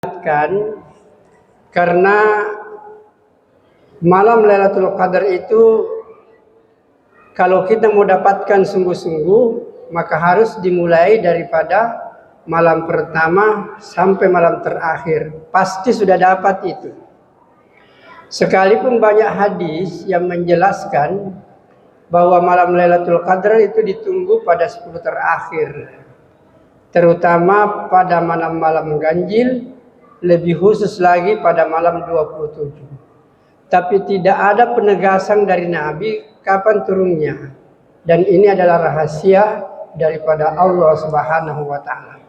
Kan karena malam Lailatul Qadar itu kalau kita mau dapatkan sungguh-sungguh maka harus dimulai daripada malam pertama sampai malam terakhir. Pasti sudah dapat itu. Sekalipun banyak hadis yang menjelaskan bahwa malam Lailatul Qadar itu ditunggu pada 10 terakhir, terutama pada malam-malam ganjil, lebih khusus lagi pada malam 27. Tapi tidak ada penegasan dari Nabi kapan turunnya. Dan ini adalah rahasia daripada Allah Subhanahu wa taala.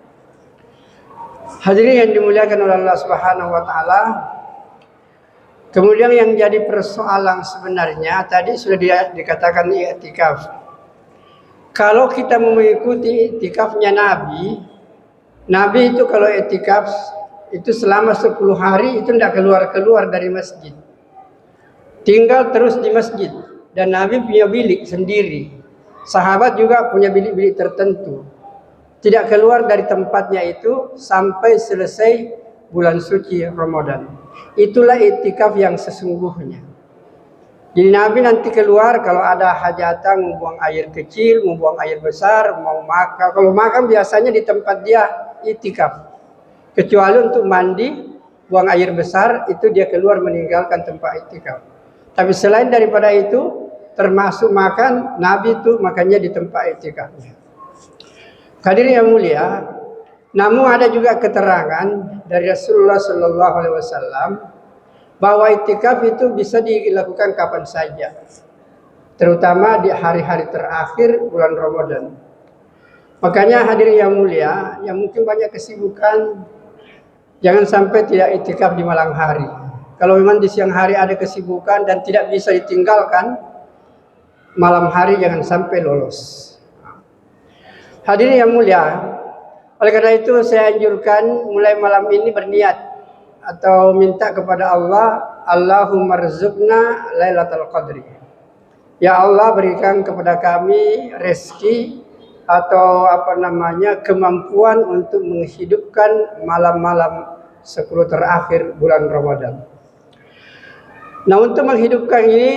Hadirin yang dimuliakan oleh Allah Subhanahu wa taala. Kemudian yang jadi persoalan sebenarnya tadi sudah dikatakan i'tikaf. Kalau kita mengikuti i'tikafnya Nabi itu kalau i'tikaf itu selama 10 hari itu tidak keluar dari masjid. Tinggal terus di masjid. Dan Nabi punya bilik sendiri. Sahabat juga punya bilik-bilik tertentu. Tidak keluar dari tempatnya itu sampai selesai bulan suci Ramadan. Itulah i'tikaf yang sesungguhnya. Jadi Nabi nanti keluar kalau ada hajatan, mau buang air kecil, mau buang air besar, mau makan. Kalau makan biasanya di tempat dia i'tikaf. Kecuali untuk mandi, buang air besar, itu dia keluar meninggalkan tempat i'tikaf. Tapi selain daripada itu, termasuk makan, Nabi itu makannya di tempat i'tikafnya. Hadirin yang mulia, namun ada juga keterangan dari Rasulullah SAW bahwa i'tikaf itu bisa dilakukan kapan saja, terutama di hari-hari terakhir bulan Ramadan. Makanya hadirin yang mulia, yang mungkin banyak kesibukan, jangan sampai tidak i'tikaf di malam hari. Kalau memang di siang hari ada kesibukan dan tidak bisa ditinggalkan, malam hari jangan sampai lolos. Hadirin yang mulia, oleh karena itu saya anjurkan mulai malam ini berniat atau minta kepada Allah, Allahumma rzuqna Lailatul Qadri. Ya Allah, berikan kepada kami rezeki atau kemampuan untuk menghidupkan malam-malam 10 terakhir bulan Ramadan. Nah, untuk menghidupkan ini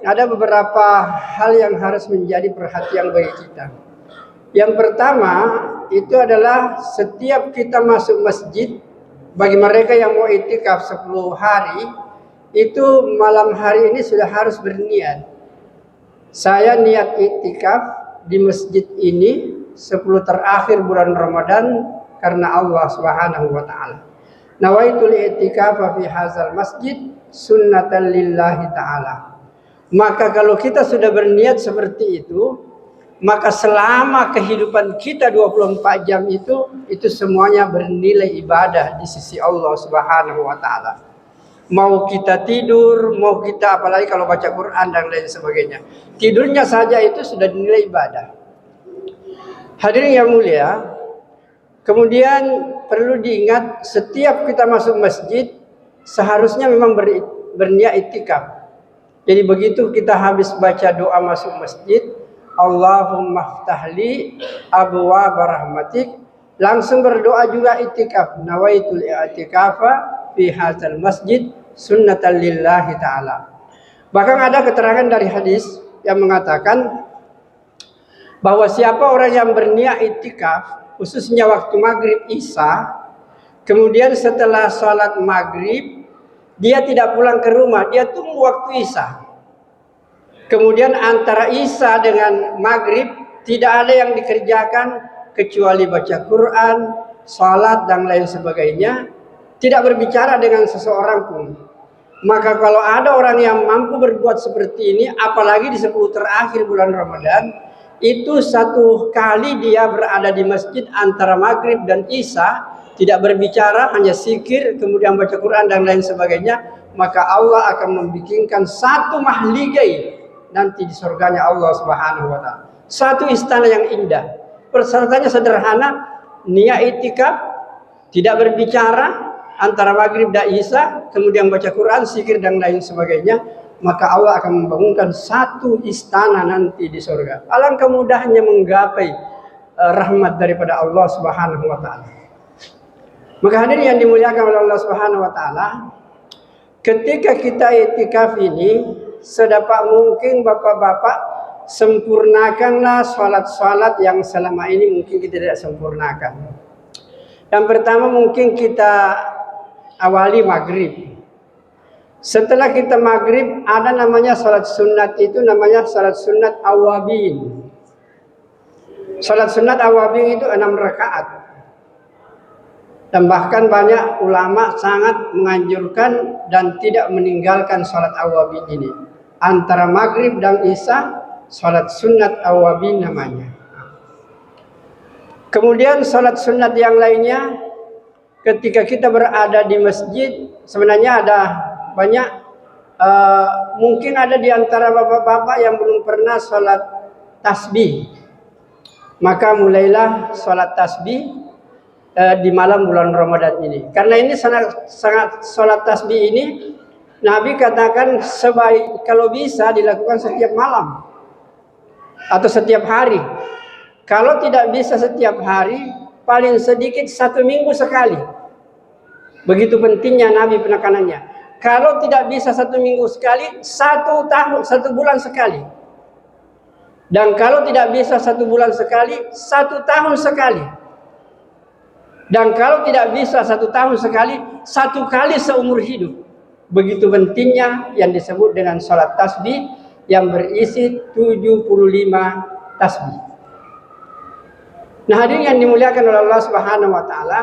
ada beberapa hal yang harus menjadi perhatian bagi kita. Yang pertama itu adalah setiap kita masuk masjid, bagi mereka yang mau i'tikaf 10 hari, itu malam hari ini sudah harus berniat. Saya niat i'tikaf di masjid ini 10 terakhir bulan Ramadan karena Allah Subhanahu wa taala. Nawaitul i'tikafa fi hadzal masjid sunnatan lillahi ta'ala. Maka kalau kita sudah berniat seperti itu, maka selama kehidupan kita 24 jam itu semuanya bernilai ibadah di sisi Allah Subhanahu wa taala. Mau kita tidur, mau kita apalagi kalau baca Quran dan lain sebagainya. Tidurnya saja itu sudah dinilai ibadah. Hadirin yang mulia, kemudian perlu diingat setiap kita masuk masjid seharusnya memang berniat i'tikaf. Jadi begitu kita habis baca doa masuk masjid, Allahumma ftahli abwaab rahmatik, langsung berdoa juga i'tikaf. Nawaitul i'tikafa fi hadzal masjid sunnatan lillahi ta'ala. Bahkan ada keterangan dari hadis yang mengatakan bahwa siapa orang yang berniat i'tikaf khususnya waktu maghrib isya, kemudian setelah sholat maghrib dia tidak pulang ke rumah, dia tunggu waktu isya. Kemudian antara isya dengan maghrib tidak ada yang dikerjakan kecuali baca Quran, sholat dan lain sebagainya, tidak berbicara dengan seseorang pun. Maka kalau ada orang yang mampu berbuat seperti ini, apalagi di 10 terakhir bulan Ramadan, itu satu kali dia berada di masjid antara maghrib dan isya, tidak berbicara, hanya zikir, kemudian baca Quran dan lain sebagainya, maka Allah akan membikinkan satu mahligai nanti di surganya Allah Subhanahu wa taala. Satu istana yang indah. Persyaratannya sederhana, niat i'tikaf, tidak berbicara antara maghrib dan isya, kemudian baca Quran, zikir dan lain sebagainya, maka Allah akan membangunkan satu istana nanti di surga. Alangkah mudahnya menggapai rahmat daripada Allah Subhanahu wa taala. Maka hadirin yang dimuliakan oleh Allah Subhanahu wa taala, ketika kita iktikaf ini sedapat mungkin bapak-bapak sempurnakanlah salat-salat yang selama ini mungkin kita tidak sempurnakan. Yang pertama mungkin kita awali maghrib. Setelah kita maghrib ada namanya salat sunat, itu namanya salat sunat awabin. Salat sunat awabin itu 6 rakaat. Dan bahkan banyak ulama sangat menganjurkan dan tidak meninggalkan salat awabin ini. Antara maghrib dan isya, salat sunat awabin namanya. Kemudian salat sunat yang lainnya, ketika kita berada di masjid, sebenarnya ada banyak, mungkin ada di antara bapak-bapak yang belum pernah salat tasbih. Maka mulailah salat tasbih di malam bulan Ramadan ini. Karena ini sangat salat tasbih ini Nabi katakan sebaik kalau bisa dilakukan setiap malam atau setiap hari. Kalau tidak bisa setiap hari, paling sedikit 1 minggu sekali. Begitu pentingnya Nabi penekanannya. Kalau tidak bisa 1 minggu sekali, 1 bulan sekali. Dan kalau tidak bisa 1 bulan sekali, 1 tahun sekali. Dan kalau tidak bisa 1 tahun sekali, 1 kali seumur hidup. Begitu pentingnya yang disebut dengan salat tasbih yang berisi 75 tasbih. Nah, hadirin yang dimuliakan oleh Allah Subhanahu wa taala,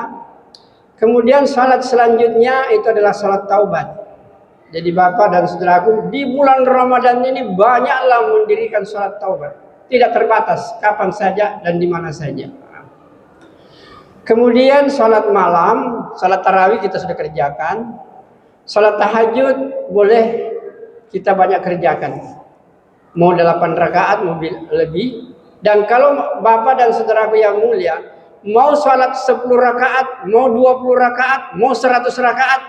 kemudian salat selanjutnya itu adalah salat taubat. Jadi Bapak dan saudaraku, di bulan Ramadan ini banyaklah mendirikan salat taubat. Tidak terbatas, kapan saja dan di mana saja. Kemudian salat malam, salat tarawih kita sudah kerjakan. Salat tahajud boleh kita banyak kerjakan. Mau 8 rakaat, mau lebih. Dan kalau Bapak dan saudaraku yang mulia, mau salat 10 rakaat, mau 20 rakaat, mau 100 rakaat,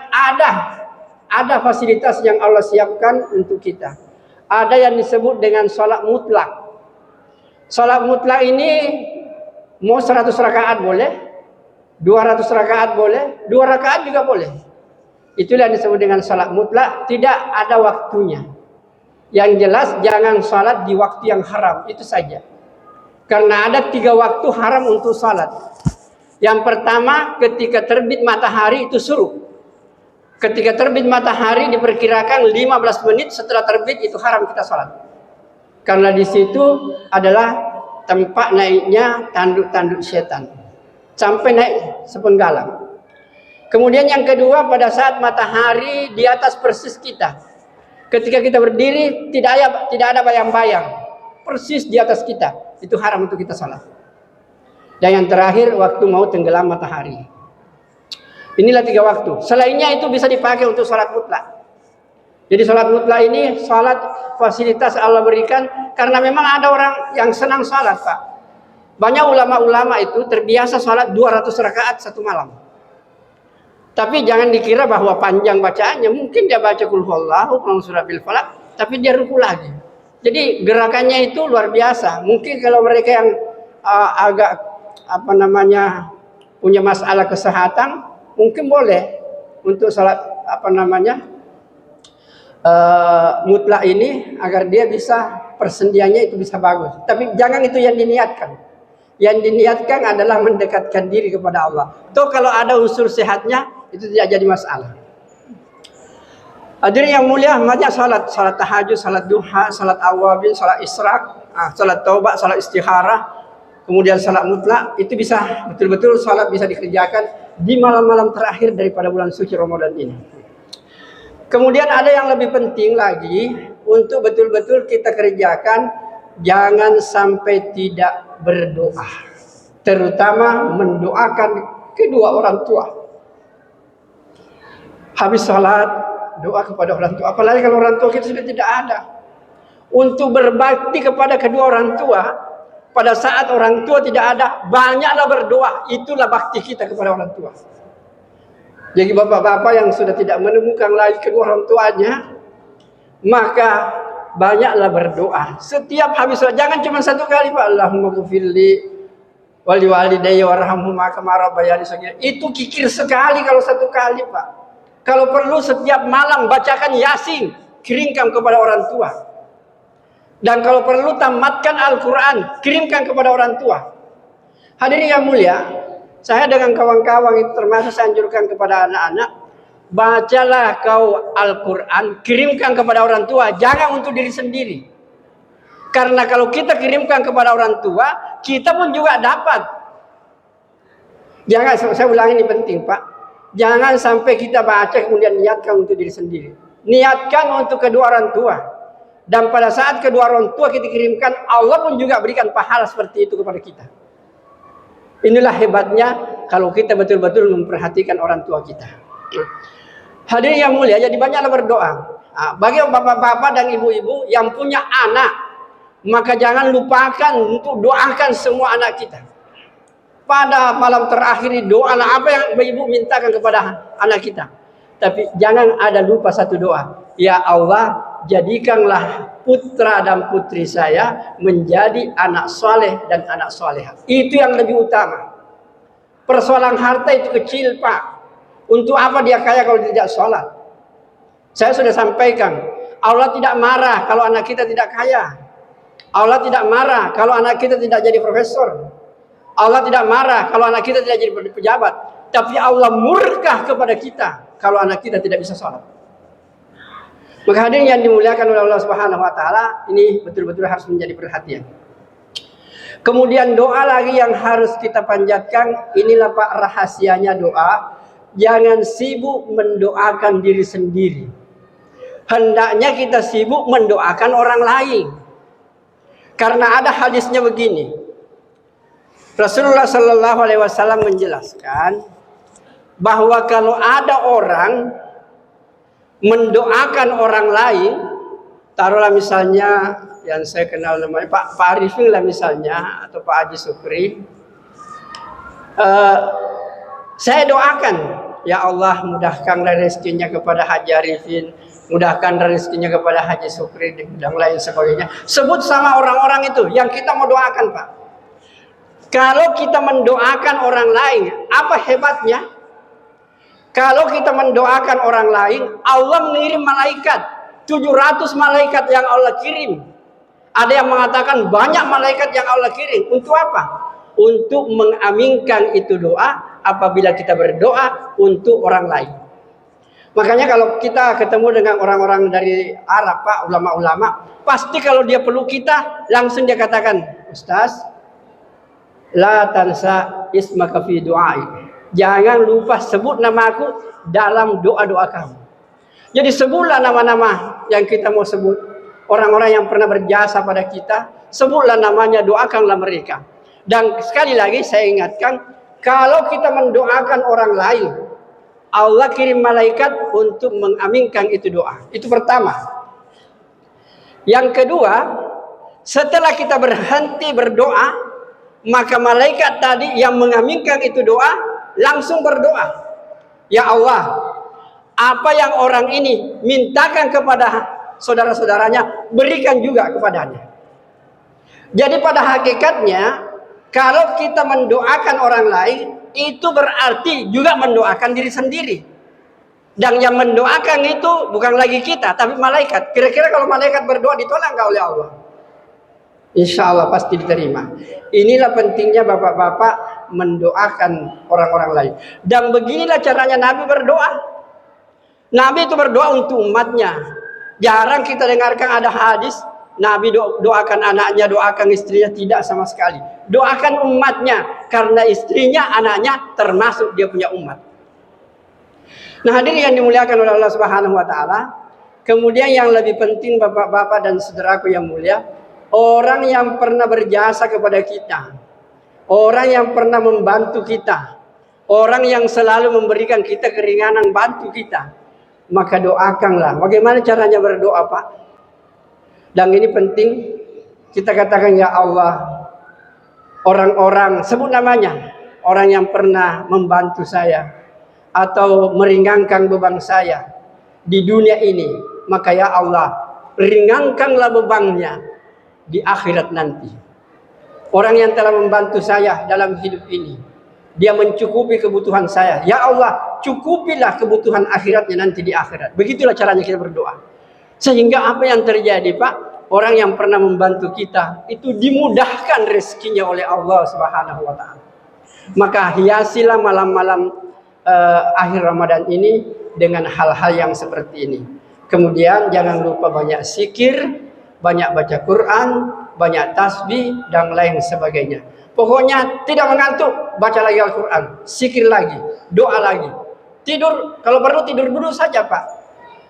ada fasilitas yang Allah siapkan untuk kita. Ada yang disebut dengan salat mutlak. Salat mutlak ini mau 100 rakaat boleh, 200 rakaat boleh, 2 rakaat juga boleh. Itulah yang disebut dengan salat mutlak, tidak ada waktunya. Yang jelas jangan salat di waktu yang haram, itu saja. Karena ada 3 waktu haram untuk salat. Yang pertama, ketika terbit matahari itu suruh. Ketika terbit matahari diperkirakan 15 menit setelah terbit itu haram kita salat. Karena di situ adalah tempat naiknya tanduk-tanduk setan. Sampai naik sepenggalan. Kemudian yang kedua, pada saat matahari di atas persis kita. Ketika kita berdiri tidak ada bayang-bayang. Persis di atas kita. Itu haram untuk kita salat. Dan yang terakhir, waktu mau tenggelam matahari. Inilah 3 waktu. Selainnya itu bisa dipakai untuk salat mutlak. Jadi salat mutlak ini salat fasilitas Allah berikan karena memang ada orang yang senang salat, Pak. Banyak ulama-ulama itu terbiasa salat 200 rakaat 1 malam. Tapi jangan dikira bahwa panjang bacaannya. Mungkin dia baca qul huwallahu, surah bil falaq, tapi dia ruku lagi. Jadi gerakannya itu luar biasa. Mungkin kalau mereka yang agak punya masalah kesehatan, mungkin boleh untuk salat mutlak ini agar dia bisa persendiannya itu bisa bagus. Tapi jangan itu yang diniatkan. Yang diniatkan adalah mendekatkan diri kepada Allah. Toh kalau ada unsur sehatnya itu tidak jadi masalah. Hadirin yang mulia, banyak salat tahajud, salat duha, salat awabin, salat isyraq, salat taubat, salat istikharah, kemudian salat mutlak, itu bisa betul-betul salat bisa dikerjakan di malam-malam terakhir daripada bulan suci Ramadan ini. Kemudian ada yang lebih penting lagi untuk betul-betul kita kerjakan, jangan sampai tidak berdoa, terutama mendoakan kedua orang tua. Habis salat doa kepada orang tua, apalagi kalau orang tua kita sudah tidak ada. Untuk berbakti kepada kedua orang tua, pada saat orang tua tidak ada, banyaklah berdoa. Itulah bakti kita kepada orang tua. Jadi bapak-bapak yang sudah tidak menemukan lagi kedua orang tuanya, maka banyaklah berdoa. Setiap habis sholat, jangan cuma 1 kali, Pak, Allahumma ghfirli, Wali walidayya warhamhuma kama rabbayani shaghira. Itu kikir sekali kalau satu kali, Pak. Kalau perlu setiap malam bacakan Yasin, kirimkan kepada orang tua. Dan kalau perlu tamatkan Al-Quran, kirimkan kepada orang tua. Hadirin yang mulia, saya dengan kawan-kawan itu termasuk saya anjurkan kepada anak-anak, bacalah kau Al-Quran, kirimkan kepada orang tua, jangan untuk diri sendiri. Karena kalau kita kirimkan kepada orang tua, kita pun juga dapat. Jangan, saya ulangi ini penting, Pak. Jangan sampai kita baca kemudian niatkan untuk diri sendiri. Niatkan untuk kedua orang tua. Dan pada saat kedua orang tua kita kirimkan, Allah pun juga berikan pahala seperti itu kepada kita. Inilah hebatnya kalau kita betul-betul memperhatikan orang tua kita. Hadirin yang mulia, jadi banyaklah berdoa. Bagi bapak-bapak dan ibu-ibu yang punya anak, maka jangan lupakan untuk doakan semua anak kita. Pada malam terakhir doalah apa yang ibu mintakan kepada anak kita. Tapi jangan ada lupa satu doa. Ya Allah, jadikanlah putra dan putri saya menjadi anak soleh dan anak solehah. Itu yang lebih utama. Persoalan harta itu kecil, Pak. Untuk apa dia kaya kalau tidak sholat? Saya sudah sampaikan, Allah tidak marah kalau anak kita tidak kaya. Allah tidak marah kalau anak kita tidak jadi profesor. Allah tidak marah kalau anak kita tidak jadi pejabat. Tapi Allah murka kepada kita kalau anak kita tidak bisa sholat. Maka hadirin yang dimuliakan oleh Allah Subhanahu wa taala, ini betul-betul harus menjadi perhatian. Kemudian doa lagi yang harus kita panjatkan, inilah Pak rahasianya doa. Jangan sibuk mendoakan diri sendiri. Hendaknya kita sibuk mendoakan orang lain. Karena ada hadisnya begini. Rasulullah Sallallahu Alaihi Wasallam menjelaskan bahwa kalau ada orang mendoakan orang lain, taruhlah misalnya yang saya kenal namanya Pak Arifin lah misalnya, atau Pak Haji Sukri, saya doakan, ya Allah mudahkanlah rezekinya kepada Haji Arifin, mudahkan rezekinya kepada Haji Sukri dan lain sebagainya. Sebut sama orang-orang itu yang kita mau doakan, Pak. Kalau kita mendoakan orang lain, apa hebatnya? Kalau kita mendoakan orang lain, Allah mengirim malaikat. 700 malaikat yang Allah kirim. Ada yang mengatakan banyak malaikat yang Allah kirim. Untuk apa? Untuk mengaminkan itu doa apabila kita berdoa untuk orang lain. Makanya kalau kita ketemu dengan orang-orang dari Arab, Pak, ulama-ulama, pasti kalau dia peluk kita, langsung dia katakan, Ustaz, la tansa ismaka fi du'ai. Jangan lupa sebut nama aku dalam doa-doa kamu. Jadi sebutlah nama-nama yang kita mau sebut. Orang-orang yang pernah berjasa pada kita, sebutlah namanya, doakanlah mereka. Dan sekali lagi saya ingatkan, kalau kita mendoakan orang lain, Allah kirim malaikat untuk mengaminkan itu doa. Itu pertama. Yang kedua, setelah kita berhenti berdoa, maka malaikat tadi yang mengaminkan itu doa langsung berdoa, ya Allah, apa yang orang ini mintakan kepada saudara-saudaranya, berikan juga kepadanya. Jadi pada hakikatnya, kalau kita mendoakan orang lain, itu berarti juga mendoakan diri sendiri. Dan yang mendoakan itu bukan lagi kita, tapi malaikat. Kira-kira kalau malaikat berdoa ditolak nggak oleh Allah? Insya Allah pasti diterima. Inilah pentingnya bapak-bapak mendoakan orang-orang lain. Dan beginilah caranya Nabi berdoa. Nabi itu berdoa untuk umatnya. Jarang kita dengarkan ada hadis Nabi doakan anaknya, doakan istrinya. Tidak sama sekali. Doakan umatnya. Karena istrinya, anaknya termasuk dia punya umat. Nah, hadirin yang dimuliakan oleh Allah Subhanahu wa taala. Kemudian yang lebih penting bapak-bapak dan saudaraku yang mulia, orang yang pernah berjasa kepada kita, orang yang pernah membantu kita, orang yang selalu memberikan kita keringanan, bantu kita, maka doakanlah. Bagaimana caranya berdoa, Pak? Dan ini penting, kita katakan, ya Allah, orang-orang, sebut namanya, orang yang pernah membantu saya atau meringankan beban saya di dunia ini, maka ya Allah, ringankanlah bebannya di akhirat nanti. orang yang telah membantu saya dalam hidup ini. Dia mencukupi kebutuhan saya. Ya Allah, cukupilah kebutuhan akhiratnya nanti di akhirat. Begitulah caranya kita berdoa. Sehingga apa yang terjadi, Pak? Orang yang pernah membantu kita itu dimudahkan rezekinya oleh Allah Subhanahu wa taala. Maka hiasilah malam-malam akhir Ramadan ini dengan hal-hal yang seperti ini. Kemudian jangan lupa banyak zikir, banyak baca Quran, banyak tasbih dan lain sebagainya. Pokoknya tidak mengantuk, baca lagi Al-Quran, zikir lagi, doa lagi. Tidur, kalau perlu tidur dulu saja, Pak.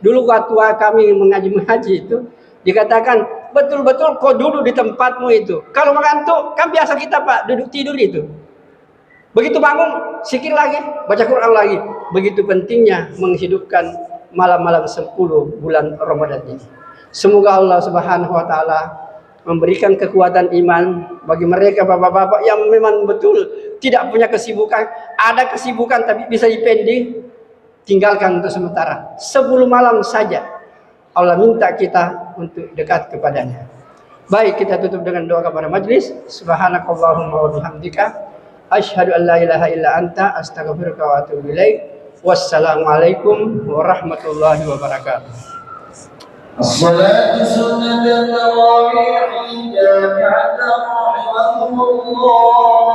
Dulu waktu kami mengaji itu, dikatakan, betul-betul kau duduk di tempatmu itu. Kalau mengantuk, kan biasa kita, Pak, duduk tidur itu. Begitu bangun, zikir lagi, baca Quran lagi. Begitu pentingnya menghidupkan malam-malam 10 bulan Ramadan ini. Semoga Allah Subhanahu wa taala memberikan kekuatan iman bagi mereka bapak-bapak yang memang betul tidak punya kesibukan, ada kesibukan tapi bisa dipending, tinggalkan untuk sementara. 10 malam saja Allah minta kita untuk dekat kepadanya. Baik, kita tutup dengan doa kepada majelis. Subhanakallahumma wa bihamdika asyhadu an la ilaha illa anta astaghfiruka wa atubu ilaik. Wassalamualaikum warahmatullahi wabarakatuh. الصلاة سنة التراويح جامعة رحمكم الله.